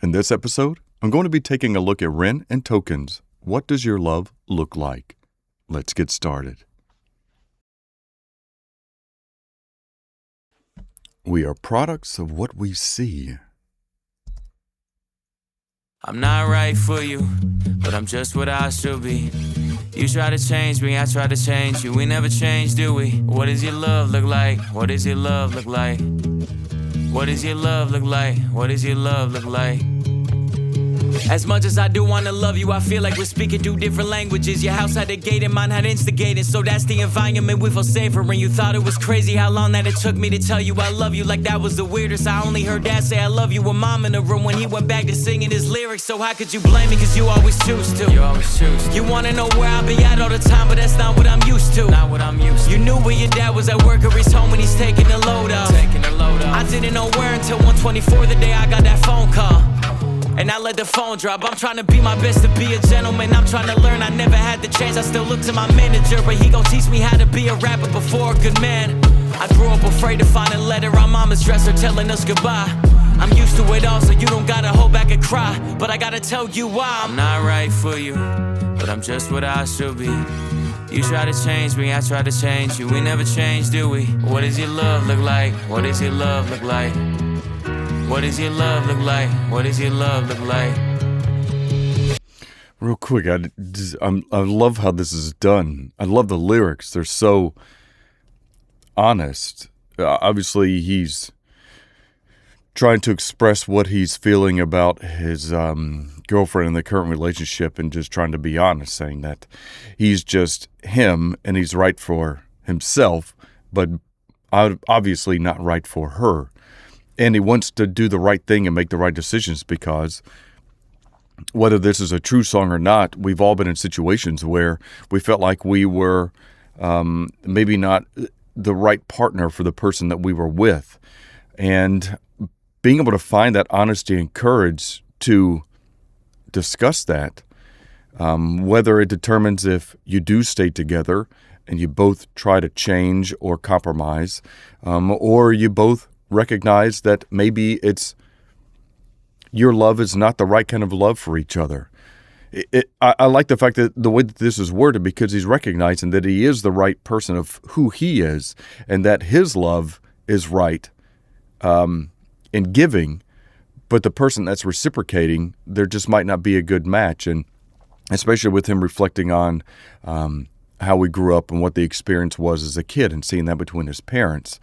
In this episode, I'm going to be taking a look at Ren and Token's What Does Your Love Look Like? Let's get started. We are products of what we see. I'm not right for you, but I'm just what I should be. You try to change me, I try to change you. We never change, do we? What does your love look like? What does your love look like? What does your love look like? What does your love look like? As much as I do wanna love you, I feel like we're speaking two different languages. Your house had a gate and mine had instigated, so that's the environment we feel safer in. You thought it was crazy how long that it took me to tell you I love you, like that was the weirdest. I only heard Dad say I love you with Mom in the room when he went back to singing his lyrics. So how could you blame me, cause you always choose to. You always choose to. You wanna know where I be at all the time, but that's not what I'm used to. Not what I'm used to. You knew where your dad was at work or he's home when he's taking the load off. I didn't know where until 1:24 the day I got that phone call. And I let the phone drop. I'm trying to be my best to be a gentleman. I'm trying to learn, I never had the chance. I still look to my manager, but he gon' teach me how to be a rapper before a good man. I grew up afraid to find a letter on mama's dresser telling us goodbye. I'm used to it all, so you don't gotta hold back and cry. But I gotta tell you why I'm not right for you, but I'm just what I should be. You try to change me, I try to change you. We never change, do we? What does your love look like? What does your love look like? What does your love look like? What does your love look like? Real quick, I love how this is done. I love the lyrics. They're so honest. Obviously, he's trying to express what he's feeling about his girlfriend in the current relationship and just trying to be honest, saying that he's just him and he's right for himself, but obviously not right for her. And he wants to do the right thing and make the right decisions because whether this is a true song or not, we've all been in situations where we felt like we were maybe not the right partner for the person that we were with. And being able to find that honesty and courage to discuss that, whether it determines if you do stay together and you both try to change or compromise, or you both recognize that maybe it's your love is not the right kind of love for each other. I like the fact that the way that this is worded, because he's recognizing that he is the right person of who he is and that his love is right in giving, but the person that's reciprocating, there just might not be a good match. And especially with him reflecting on how we grew up and what the experience was as a kid and seeing that between his parents.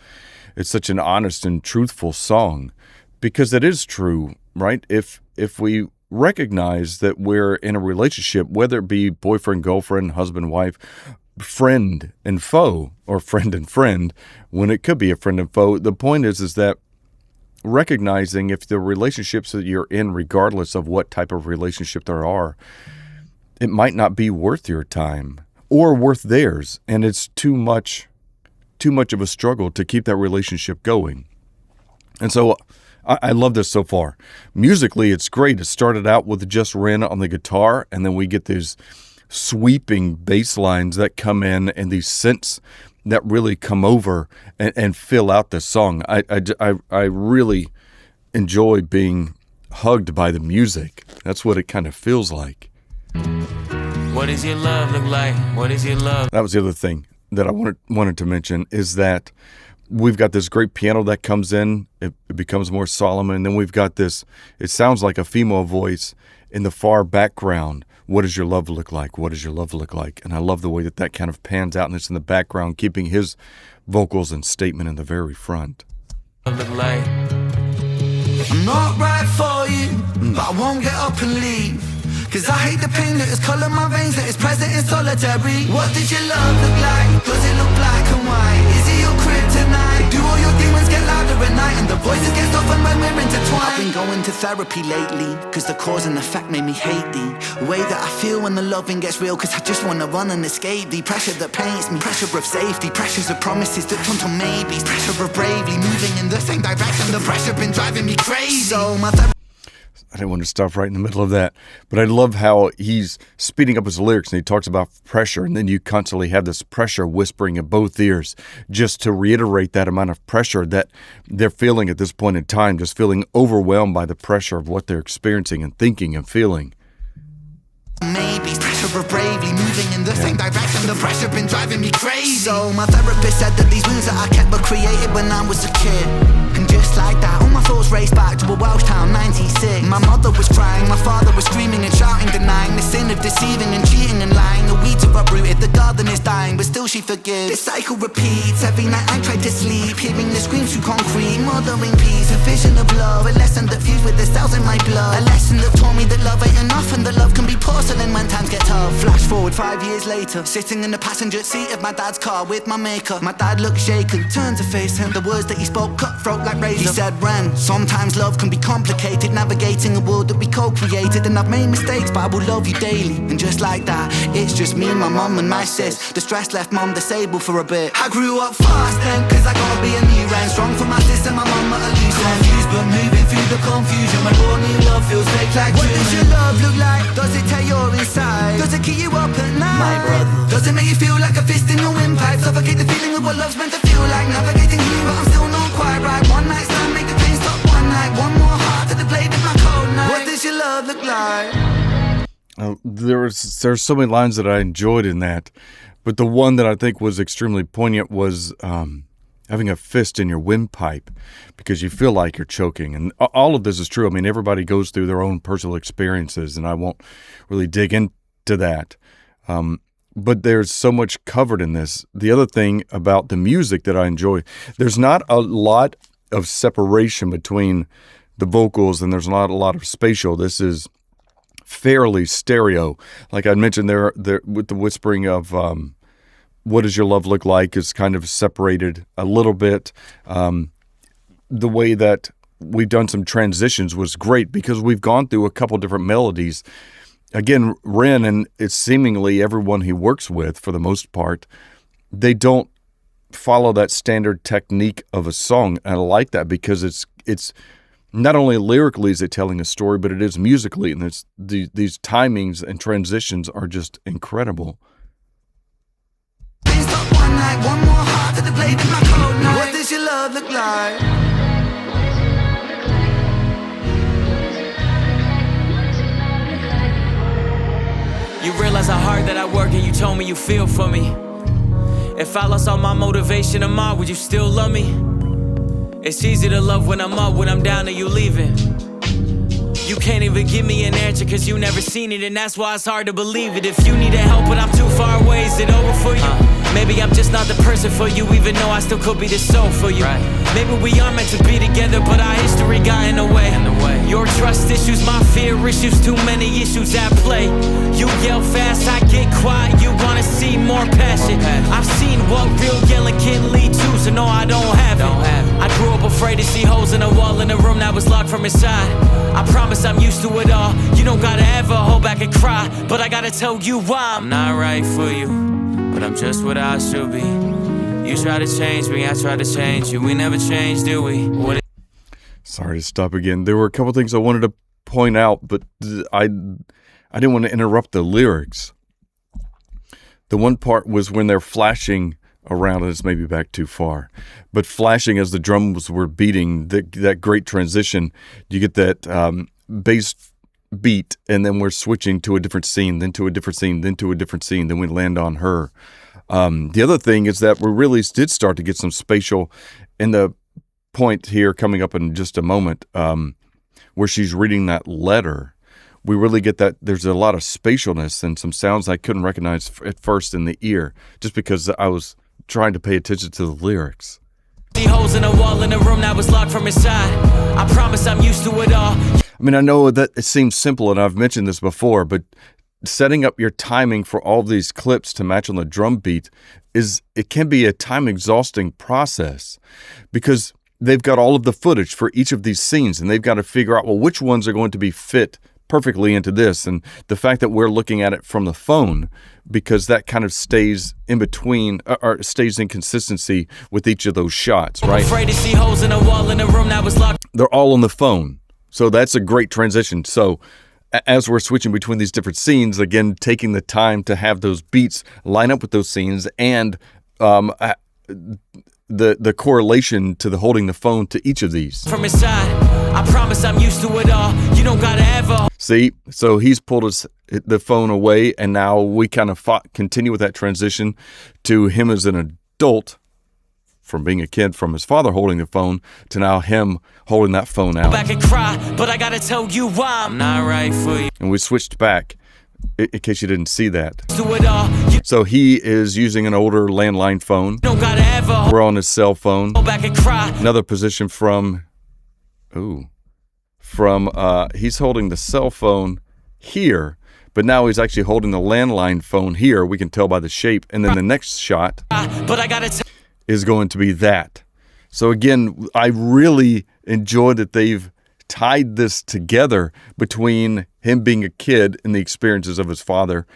It's such an honest and truthful song because it is true, right? If we recognize that we're in a relationship, whether it be boyfriend, girlfriend, husband, wife, friend and foe, or friend and friend, when it could be a friend and foe, the point is that recognizing if the relationships that you're in, regardless of what type of relationship there are, it might not be worth your time or worth theirs, and it's too much of a struggle to keep that relationship going. And so I love this so far. Musically, it's great. It started out with just Ren on the guitar, and then we get these sweeping bass lines that come in and these synths that really come over and fill out the song. I really enjoy being hugged by the music. That's what it kind of feels like. What does your love look like? What does your love? That was the other thing that I wanted to mention is that we've got this great piano that comes in. It becomes more solemn. And then we've got this, it sounds like a female voice in the far background. What does your love look like? What does your love look like? And I love the way that kind of pans out and it's in the background, keeping his vocals and statement in the very front. Look like. I'm not right for you, but I won't get up and leave. Cause I hate the pain that is colour my veins, that is present in solitary. What does your love look like? Does it look black and white? Is it your kryptonite? Do all your demons get louder at night and the voices get softened when we're intertwined? I've been going to therapy lately, cause the cause and effect made me hate the way that I feel when the loving gets real. Cause I just wanna run and escape the pressure that paints me. Pressure of safety, pressures of promises that turn to maybes. Pressure of bravely moving in the same direction. The pressure been driving me crazy. So my I didn't want to stop right in the middle of that, but I love how he's speeding up his lyrics and he talks about pressure, and then you constantly have this pressure whispering in both ears just to reiterate that amount of pressure that they're feeling at this point in time, just feeling overwhelmed by the pressure of what they're experiencing and thinking and feeling. Maybe pressure of bravely moving in the same direction. The pressure been driving me crazy. So my therapist said that these wounds that I kept were created when I was a kid. And just like that, all my thoughts raced back to a Welsh town, 96. My mother was crying, my father was screaming and shouting, denying the sin of deceiving and cheating and lying. The weeds are uprooted, the garden is dying, but still she forgives. This cycle repeats, every night I try to sleep, hearing the screams through concrete, mothering peace, a vision of love, a lesson that fused with the cells in my blood, a lesson that taught me that love ain't enough and that love can be porcelain when times get tough. Flash forward 5 years later, sitting in the passenger seat of my dad's car with my maker. My dad looked shaken, turned to face him, the words that he spoke cutthroat like razor. He said, Ren, sometimes love can be complicated, navigating a world that we co-created, and I've made mistakes but I will love you daily. And just like that, it's just me, my mum and my sis. The stress left mum disabled for a bit. I grew up fast then, cause I gotta be a new Ren. Strong for my sis and my mum at a loose end. Confused but moving through the confusion, when raw new love feels fake like What does your love look like? Does it tear your inside? Does it keep you up at night? My brother. Does it make you feel like a fist in your windpipe? Suffocate the feeling of what love's meant to feel like. Navigating you but I'm still not quite right. One night stand, make the pain stop one night. One more heart to the blade of my cold night. What does your love look like? There's so many lines that I enjoyed in that, but the one that I think was extremely poignant was having a fist in your windpipe because you feel like you're choking. And all of this is true. I mean, everybody goes through their own personal experiences, and I won't really dig into that. But there's so much covered in this. The other thing about the music that I enjoy, there's not a lot of separation between the vocals, and there's not a lot of spatial. This is fairly stereo. Like I mentioned there with the whispering of what does your love look like is kind of separated a little bit. The way that we've done some transitions was great because we've gone through a couple different melodies. Again, Ren, and it's seemingly everyone he works with for the most part, they don't follow that standard technique of a song. And I like that because it's not only lyrically is it telling a story, but it is musically, and these timings and transitions are just incredible. One more heart to the blade of my cold night. What does your love look like? You realize how hard that I work and you told me you feel for me. If I lost all my motivation tomorrow, would you still love me? It's easy to love when I'm up, when I'm down and you leaving. You can't even give me an answer cause you never seen it, and that's why it's hard to believe it. If you needed help but I'm too far away, is it over for you? Maybe I'm just not the person for you, even though I still could be the soul for you. Maybe we are meant to be together, but our history got in the way. Your trust issues, my fear issues, too many issues at play. You yell fast, I get quiet, you wanna see more passion. I've seen what real yelling can lead to, so no, I don't have it. I grew up afraid to see holes in a wall in a room that was locked from inside. I promise I'm used to it all. You don't gotta ever hold back and cry, but I gotta tell you why. I'm not right for you, but I'm just what I should be. You try to change me, I try to change you. We never change, do we? Sorry to stop again. There were a couple things I wanted to point out, but I didn't want to interrupt the lyrics. The one part was when they're flashing around, and it's maybe back too far, but flashing as the drums were beating, that great transition. You get that bass beat, and then we're switching to a different scene, then to a different scene, then to a different scene, then we land on her. The other thing is that we really did start to get some spatial in the point here coming up in just a moment, where she's reading that letter. We really get that there's a lot of spatialness and some sounds I couldn't recognize at first in the ear, just because I was trying to pay attention to the lyrics. Holes in a wall in a room that was locked from inside. I promise I'm used to it all. I mean, I know that it seems simple, and I've mentioned this before, but setting up your timing for all these clips to match on the drum beat it can be a time-exhausting process because they've got all of the footage for each of these scenes, and they've got to figure out, well, which ones are going to be fit perfectly into this. And the fact that we're looking at it from the phone, because that kind of stays in between, or stays in consistency with each of those shots, right? Afraid to see holes in a wall in a room that was locked. They're all on the phone. So that's a great transition. So as we're switching between these different scenes, again, taking the time to have those beats line up with those scenes, and the correlation to the holding the phone to each of these. From inside, I promise I'm used to it all. You don't gotta ever. See, so he's pulled the phone away, and now we kind of continue with that transition to him as an adult, from being a kid, from his father holding the phone to now him holding that phone out. Back and cry, but I gotta tell you why I'm not right for you. And we switched back, in case you didn't see that. Do it all. So he is using an older landline phone. Don't gotta ever. We're on his cell phone. Go back and cry. Another position he's holding the cell phone here, but now he's actually holding the landline phone here. We can tell by the shape. And then the next shot is going to be that. So again, I really enjoy that they've tied this together between him being a kid and the experiences of his father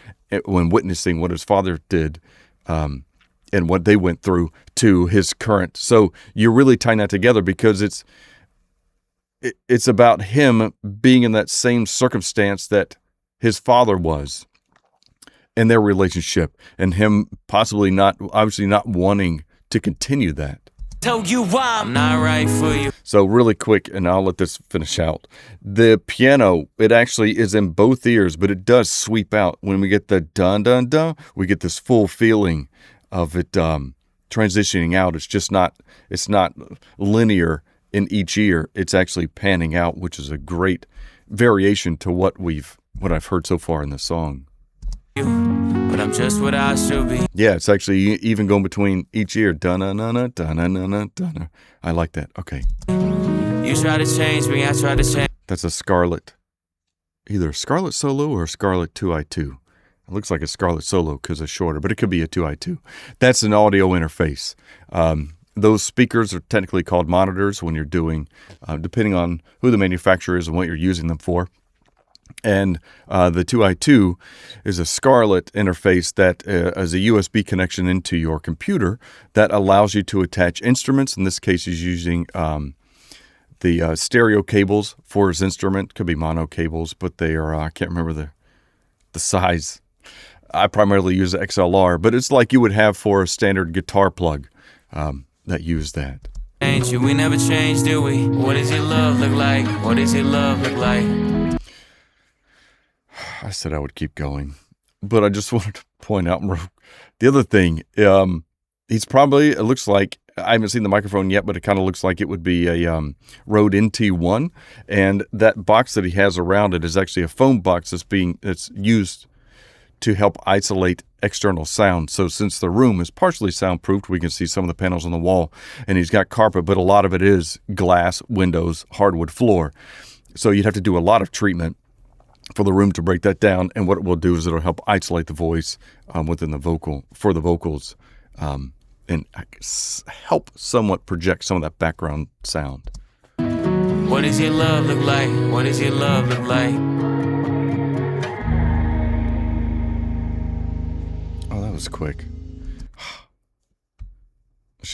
when witnessing what his father did, and what they went through, to his current. So you're really tying that together because it's about him being in that same circumstance that his father was, and their relationship, and him obviously not wanting to continue that. Tell you why I'm not right for you. So really quick, and I'll let this finish out. The piano, it actually is in both ears, but it does sweep out. When we get the dun dun dun, we get this full feeling of it transitioning out. It's not linear in each ear. It's actually panning out, which is a great variation to what I've heard so far in the song. But I'm just what I should be. Yeah, it's actually even going between each ear. Dun-na-na-na, dun-na-na-na, dun-na. I like that. Okay. You try to change me, I try to change. That's a Scarlett. Either a Scarlett solo or a Scarlett 2i2. It looks like a Scarlett solo because it's shorter, but it could be a 2i2. That's an audio interface. Those speakers are technically called monitors when you're doing, depending on who the manufacturer is and what you're using them for. And the 2i2 is a Scarlett interface that is a USB connection into your computer that allows you to attach instruments. In this case, he's using the stereo cables for his instrument. Could be mono cables, but they are, I can't remember the size. I primarily use XLR, but it's like you would have for a standard guitar plug that use that. We never change, do we? What does your love look like? What does your love look like? I said I would keep going, but I just wanted to point out the other thing. He's probably, it looks like, I haven't seen the microphone yet, but it kind of looks like it would be a Rode NT1, and that box that he has around it is actually a foam box that's used to help isolate external sound. So since the room is partially soundproofed, we can see some of the panels on the wall, and he's got carpet, but a lot of it is glass, windows, hardwood floor. So you'd have to do a lot of treatment for the room to break that down, and what it will do is it'll help isolate the voice within the vocals, and help somewhat project some of that background sound. What does your love look like? What does your love look like? Oh, that was quick.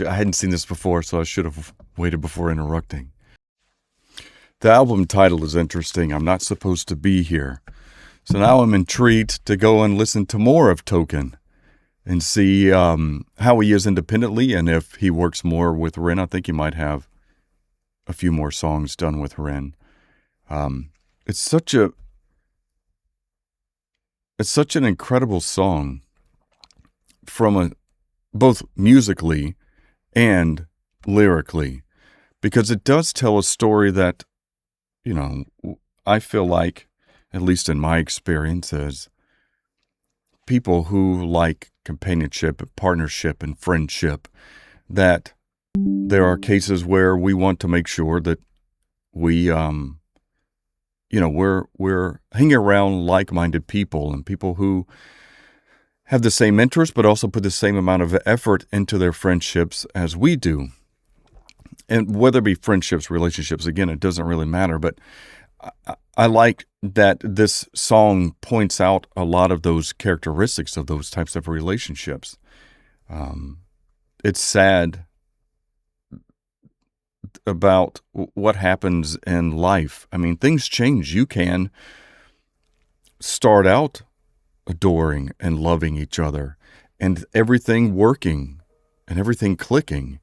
I hadn't seen this before, so I should have waited before interrupting. The album title is interesting. I'm Not Supposed to Be Here. So now I'm intrigued to go and listen to more of Token and see how he is independently, and if he works more with Ren. I think he might have a few more songs done with Ren. It's such an incredible song from both musically and lyrically, because it does tell a story that, I feel like, at least in my experience, as people who like companionship, partnership, and friendship, that there are cases where we want to make sure that we, we're hanging around like-minded people and people who have the same interests, but also put the same amount of effort into their friendships as we do. And whether it be friendships, relationships, again, it doesn't really matter. But I like that this song points out a lot of those characteristics of those types of relationships. It's sad just about what happens in life. I mean, things change. You can start out adoring and loving each other and everything working and everything clicking.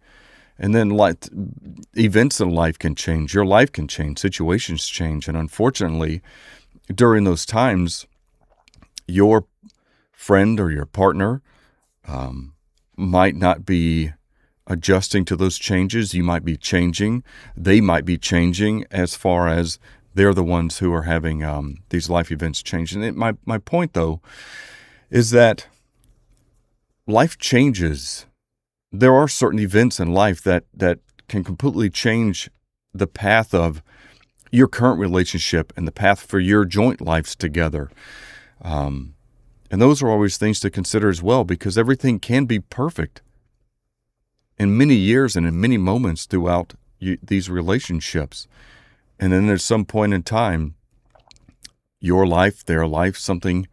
And then events in life can change. Your life can change. Situations change. And unfortunately, during those times, your friend or your partner might not be adjusting to those changes. You might be changing. They might be changing as far as they're the ones who are having these life events change. And my point, though, is that life changes. There are certain events in life that can completely change the path of your current relationship and the path for your joint lives together. And those are always things to consider as well, because everything can be perfect in many years and in many moments throughout these relationships. And then at some point in time, your life, their life, something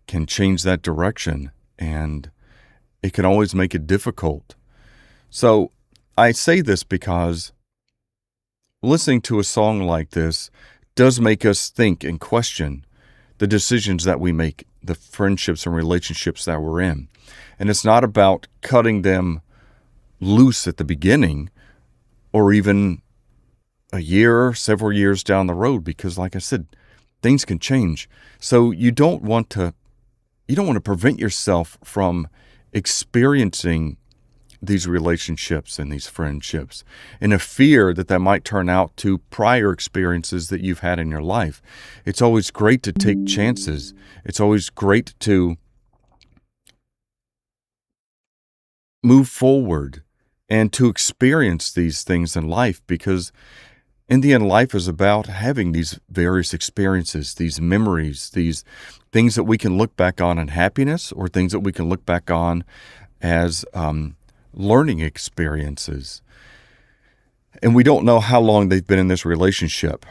can change that direction, and it can always make it difficult. So I say this because listening to a song like this does make us think and question the decisions that we make, the friendships and relationships that we're in. And it's not about cutting them loose at the beginning or even a year, several years down the road, because like I said, things can change. So you don't want to prevent yourself from experiencing these relationships and these friendships in a fear that might turn out to prior experiences that you've had in your life. It's always great to take chances. It's always great to move forward and to experience these things in life, because in the end, life is about having these various experiences, these memories, these things that we can look back on in happiness, or things that we can look back on as learning experiences. And we don't know how long they've been in this relationship.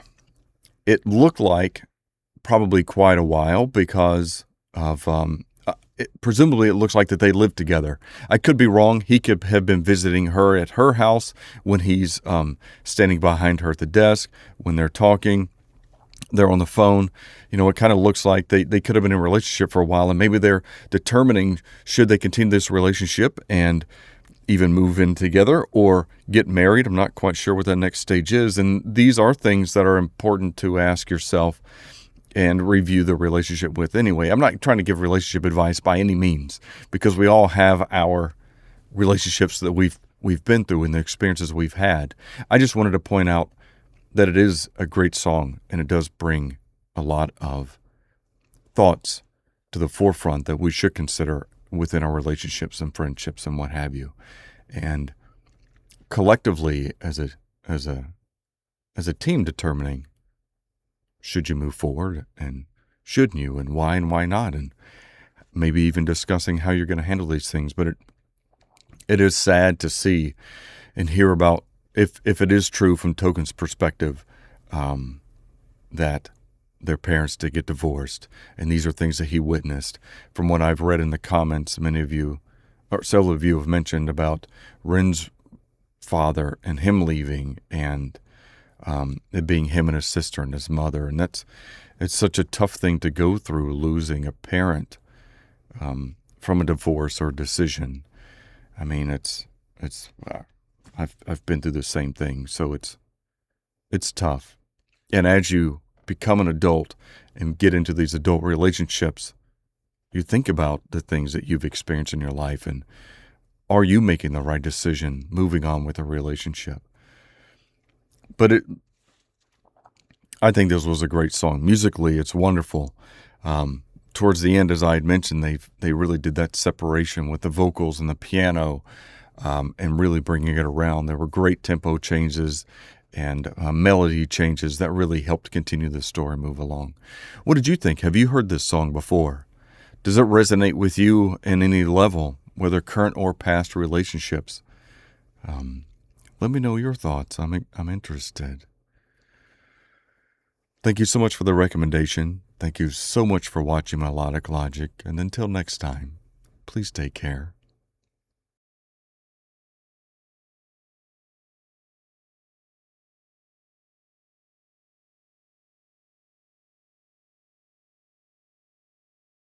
It looked like probably quite a while, because of presumably it looks like that they lived together. I could be wrong. He could have been visiting her at her house when he's standing behind her at the desk, when they're talking, they're on the phone. It kind of looks like they could have been in a relationship for a while, and maybe they're determining should they continue this relationship and even move in together or get married. I'm not quite sure what that next stage is. And these are things that are important to ask yourself and review the relationship with anyway. I'm not trying to give relationship advice by any means, because we all have our relationships that we've been through and the experiences we've had. I just wanted to point out that it is a great song, and it does bring a lot of thoughts to the forefront that we should consider within our relationships and friendships and what have you. And collectively as a team, determining should you move forward and shouldn't you, and why not, and maybe even discussing how you're going to handle these things. But it is sad to see and hear about, if it is true from Token's perspective, that their parents did get divorced, and these are things that he witnessed. From what I've read in the comments, many of you, or several of you, have mentioned about Ren's father and him leaving, and it being him and his sister and his mother. And it's such a tough thing to go through, losing a parent from a divorce or decision. I mean, I've been through the same thing, so it's tough. And as you become an adult and get into these adult relationships, you think about the things that you've experienced in your life, and are you making the right decision moving on with a relationship? But I think this was a great song. Musically, it's wonderful. Towards the end, as I had mentioned, they really did that separation with the vocals and the piano, and really bringing it around. There were great tempo changes and melody changes that really helped continue the story move along. What did you think? Have you heard this song before? Does it resonate with you in any level, whether current or past relationships? Let me know your thoughts. I'm interested. Thank you so much for the recommendation. Thank you so much for watching Melodic Logic. And until next time, please take care.